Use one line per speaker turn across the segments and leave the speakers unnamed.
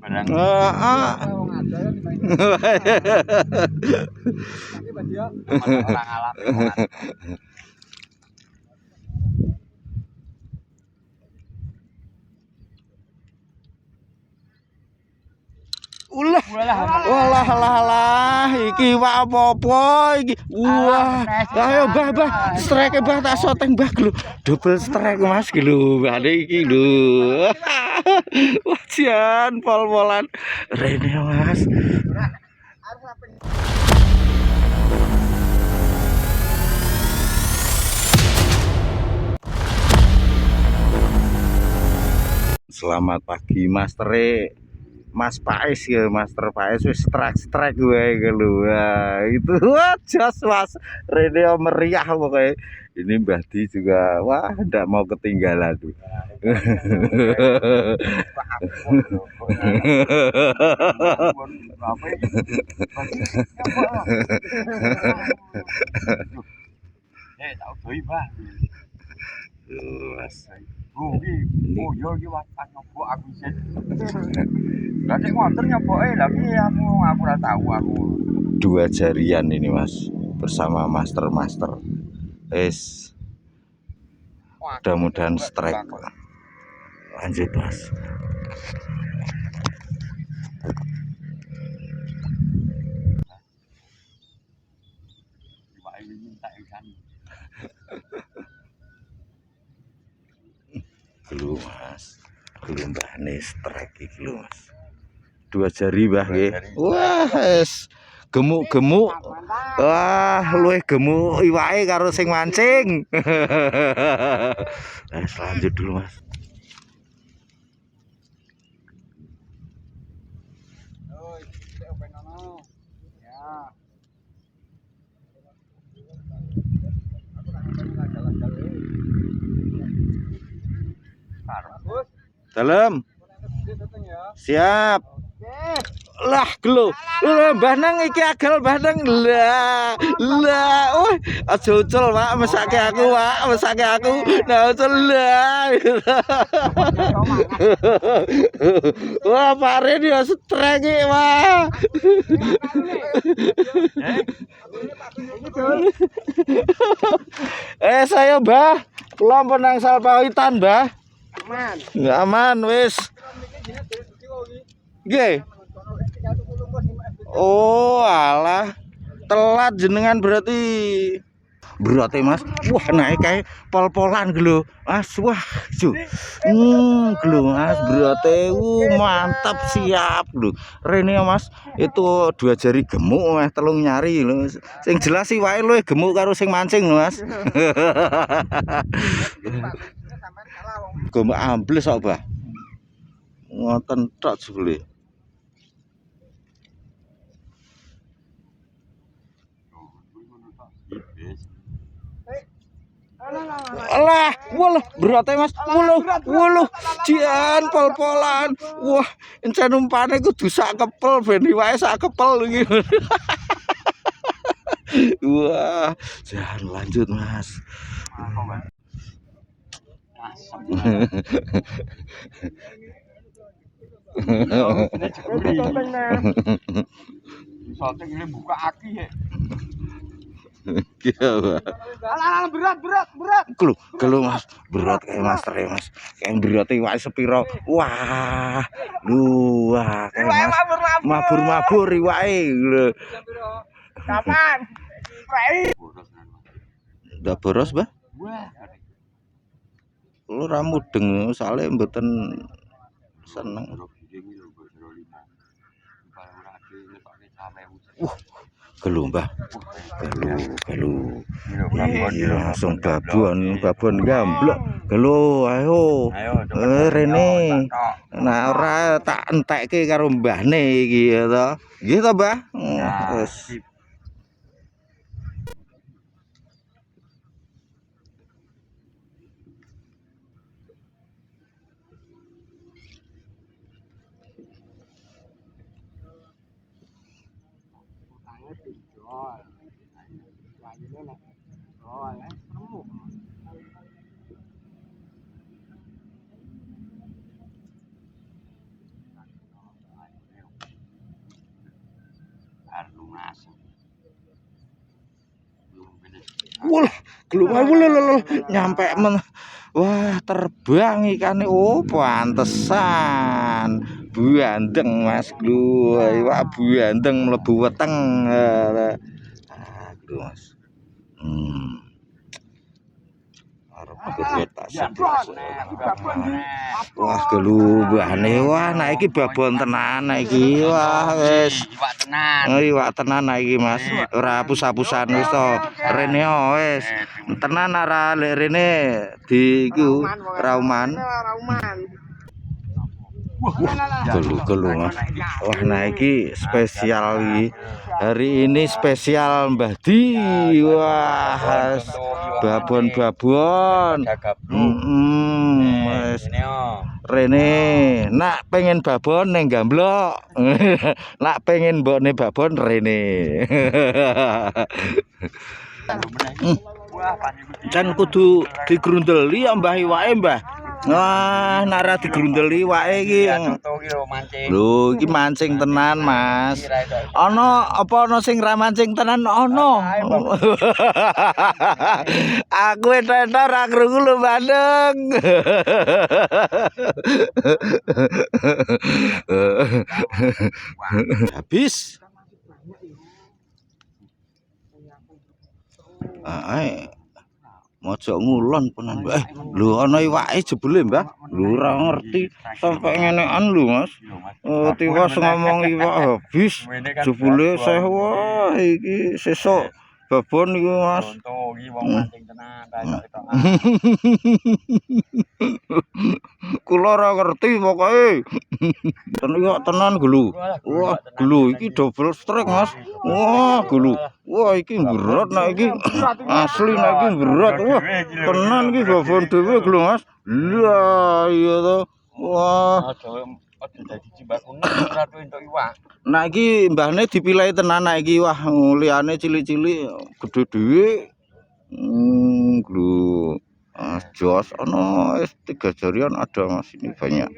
Ulah, walah, iki wak apa iki? Wah, ayo bah, strike bah tak soteng bah lho. Double strike Mas lho, ada iki lho. Wajian pol-polan. Rene Mas. Selamat pagi Mas Tere. Mas Pais ya, Master Pais wis strike gue gitu. Wah, itu jos Mas. Radio meriah pokoknya. Ini Mbah Di juga wah ndak mau ketinggalan tuh.
Oh yo iki wakan nyoba aku sih. Lah nek wonten nyoboke lha piye aku ora tahu aku.
2 jarian ini Mas bersama master. Mudah-mudahan strike. Lanjut Mas. Belum Mas, belum bahane strike iki lho Mas. 2 jari Mbah nggih. Wah, es gemuk. Wah, luwih gemuk iwake karo sing mancing. Nah, lanjut dulu Mas. Dalam. Siap. Lah gelo. Mbah Nang iki agel Mbah Nang. Lah. Oh, aja ucul, Pak. Mesake aku, Pak. Mesake aku. Nah, ucul lah. Wah, Pak Ren ya strike iki, Pak. Saya Mbah. Kula penang Salpawitan, Mbah. Aman. Enggak aman wis. Nggih. Oh, alah. Telat jenengan berarti. Berarti Mas. Wah, naik kayak pol-polan gitu. Mas, wah, ju. Gitu Mas, berarti mantap siap lho. Rene Mas, itu 2 jari gemuk meh telung nyari lho. Sing jelas sih wae luwih gemuk karo sing mancing lho, Mas. Gemuk ambles kok, Bah. Ngoten tok jebule. Alah, walah berate Mas. Wuluh. Jian pol-polan. Wah, encen umpane kudu sak kepel ben wae sak kepel iki. Wah, jangan lanjut Mas.
Soalnya ini buka aki ya.
Alah, berat. Kalau Mas, berat kayak Master ya Mas. Kayak berat iwak sepiro. Wah. Kayak Mas. Mabur iwake lho.
Kapan?
Ndak boros, Bah? Lu ra mudeng soalnya mboten seneng. Gelu Mbah. Gelu. Langsung babon gamblok. Gelu ayo. Rene. Nah ora tak entekke karo mbahne iki ya to. Nggih to, Mbah? Wes.
Mas. Belum finish.
Wah, gelungan nyampe wah, terbang ikane. Oh, pantesan. Buandeng Mas Glu. Iwak buandeng mlebu weteng. Ah, Glu Mas. Arep gedhe tak sebelas. Wah, gelubane. Wah, nah iki babon tenan iki. Wah, wis.
Iwak tenan.
Oh, iwak tenan iki Mas. Ora apus-apusan wis to. Rene wis. Tenan ora lek rene di iku rauman. Gelu Mas. Wah, nah iki spesial iki. Hari ini spesial Mbah Di. Wah, babon-babon. Wis. Rene nak pengen babon neng Gamblok. Nak pengen mbokne babon rene. Jan kudu digrundeli ya Mbah iwake Mbah. Wah, nara digrundeli wae iki. Lho, iki mancing tenan, Mas. Ana apa ana sing ra mancing tenan ana. Aku entar ra krungu lho Bandeng. Habis. Mojok ngulon penan Mbak. Lho ana iwake jebule Mbah. Lho ora ngerti sampai ngenekan lho Mas. Tiwas ngomong iwak habis jebule seh wah iki sesuk babon iki Mas. Kula ora ngerti pokoke. Tenan gelu. Wah, gelu iki double strike Mas. Wah, gelu. Wah, iki berat nek iki. Asli nek iki berat. Wah, tenan iki babon dhewe gelu Mas. Lah, iya to. Wah. Nah iki mbahne dipilih tenan nek iki wah liyane cilik-cilik gedhe dhewe. Gelu. Jos ana 3 jarian ada Mas ini banyak.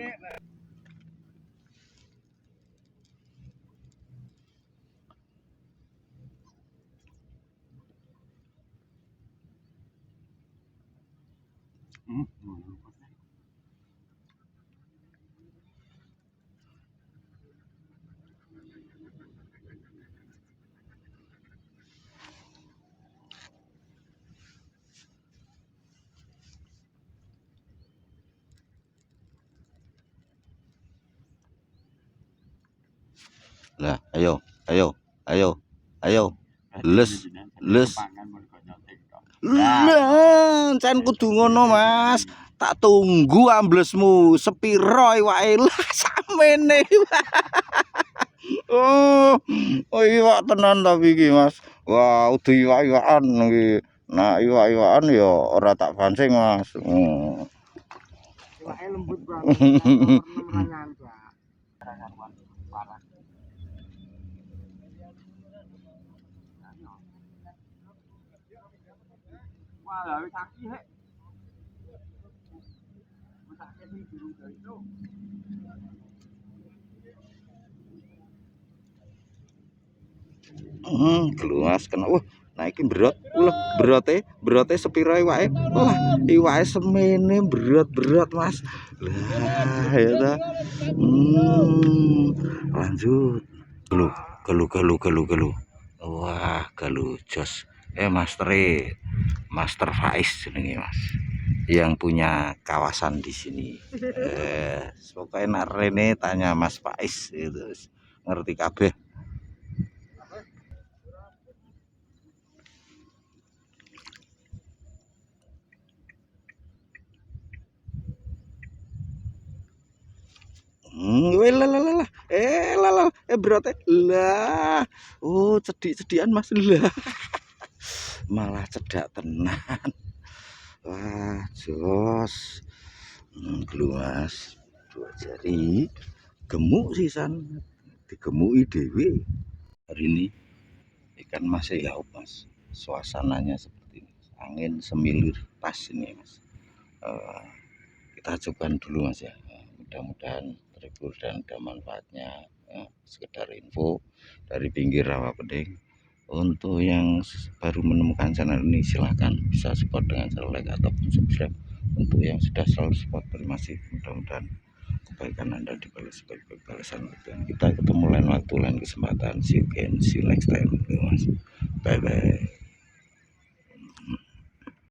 Lah, ayo. Les. Lah, can kudu ngono, Mas. Tak tunggu amblesmu sepiro iwake lah samene. Oh, iwak tenan tapi iki, Mas. Wah, udah iwak-iwakan iki. Nah, iwak-iwakan ya ora tak pancing, Mas.
Iwake lembut banget.
Wah, lah wis kaki hek. Wis kaki sing durung itu.
Geluas kena. Wah, nah iki berat. Wah, berote sepiro iwake? Wah, iwake semene berat Mas. Lah, ya ta. Lanjut. Gelu. Wah, gelu jos. Master Faiz jenenge Mas. Yang punya kawasan di sini. Pokoknya nak Rene tanya Mas Faiz itu ngerti kabeh. Berat lah. Oh, cedik-cedikan Mas lah. Malah cedak tenan. Wah, jos. Gelu Mas. 2 jari. Gemuk sisan. Digemuki dhewe. Hari ini ikan masih laut Mas. Suasananya seperti ini. Angin semilir pas ini Mas. Kita coba dulu Mas ya. Mudah-mudahan terhibur dan ada manfaatnya ya, sekedar info dari pinggir rawa Peding. Untuk yang baru menemukan channel ini silahkan bisa support dengan cara like ataupun subscribe. Untuk yang sudah selalu support terima kasih, mudah-mudahan kebaikan Anda dibalas sebaik-baik balasan. Dan kita ketemu lain waktu, lain kesempatan. See you again, see you next time. Bye bye.